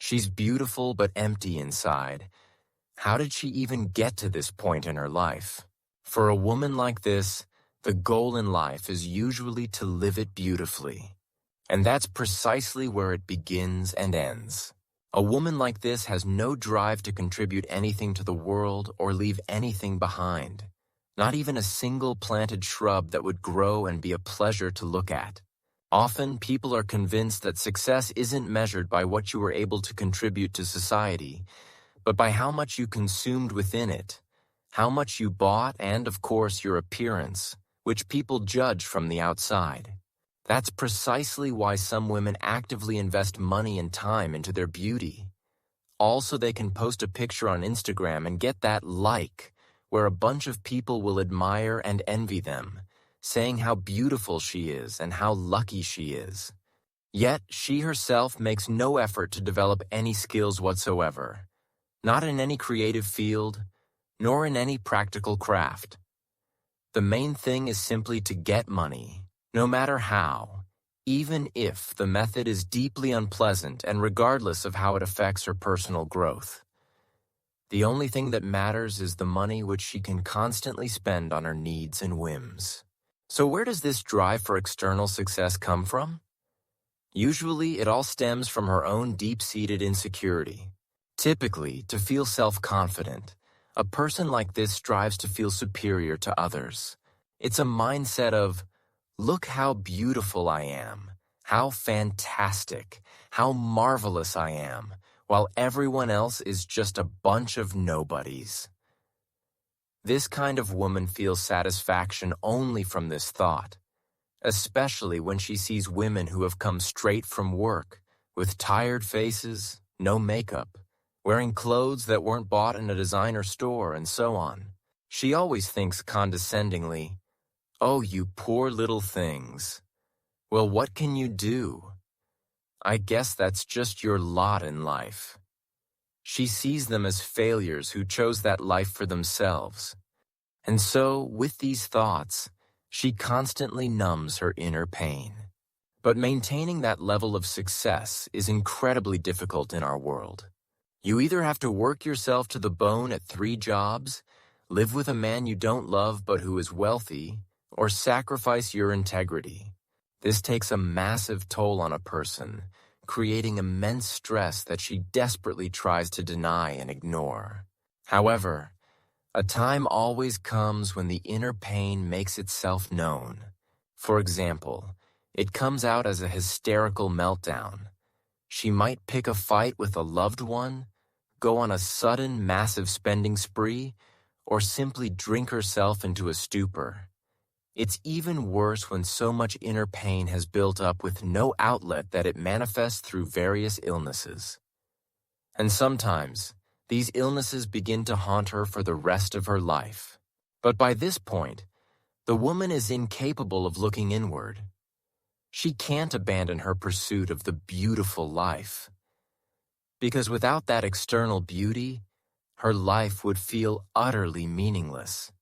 She's beautiful but empty inside. How did she even get to this point in her life? For a woman like this, the goal in life is usually to live it beautifully. And that's precisely where it begins and ends. A woman like this has no drive to contribute anything to the world or leave anything behind. Not even a single planted shrub that would grow and be a pleasure to look at. Often, people are convinced that success isn't measured by what you were able to contribute to society, but by how much you consumed within it, how much you bought, and, of course, your appearance, which people judge from the outside. That's precisely why some women actively invest money and time into their beauty. All so they can post a picture on Instagram and get that like, where a bunch of people will admire and envy them, saying how beautiful she is and how lucky she is. Yet, she herself makes no effort to develop any skills whatsoever, not in any creative field, nor in any practical craft. The main thing is simply to get money, no matter how, even if the method is deeply unpleasant and regardless of how it affects her personal growth. The only thing that matters is the money which she can constantly spend on her needs and whims. So where does this drive for external success come from? Usually, it all stems from her own deep-seated insecurity. Typically, to feel self-confident, a person like this strives to feel superior to others. It's a mindset of, look how beautiful I am, how fantastic, how marvelous I am, while everyone else is just a bunch of nobodies. This kind of woman feels satisfaction only from this thought, especially when she sees women who have come straight from work, with tired faces, no makeup, wearing clothes that weren't bought in a designer store, and so on. She always thinks condescendingly, "Oh, you poor little things. Well, what can you do? I guess that's just your lot in life." She sees them as failures who chose that life for themselves. And so, with these thoughts, she constantly numbs her inner pain. But maintaining that level of success is incredibly difficult in our world. You either have to work yourself to the bone at 3 jobs, live with a man you don't love but who is wealthy, or sacrifice your integrity. This takes a massive toll on a person, creating immense stress that she desperately tries to deny and ignore. However, a time always comes when the inner pain makes itself known. For example, it comes out as a hysterical meltdown. She might pick a fight with a loved one, go on a sudden massive spending spree, or simply drink herself into a stupor. It's even worse when so much inner pain has built up with no outlet that it manifests through various illnesses. And sometimes, these illnesses begin to haunt her for the rest of her life. But by this point, the woman is incapable of looking inward. She can't abandon her pursuit of the beautiful life. Because without that external beauty, her life would feel utterly meaningless.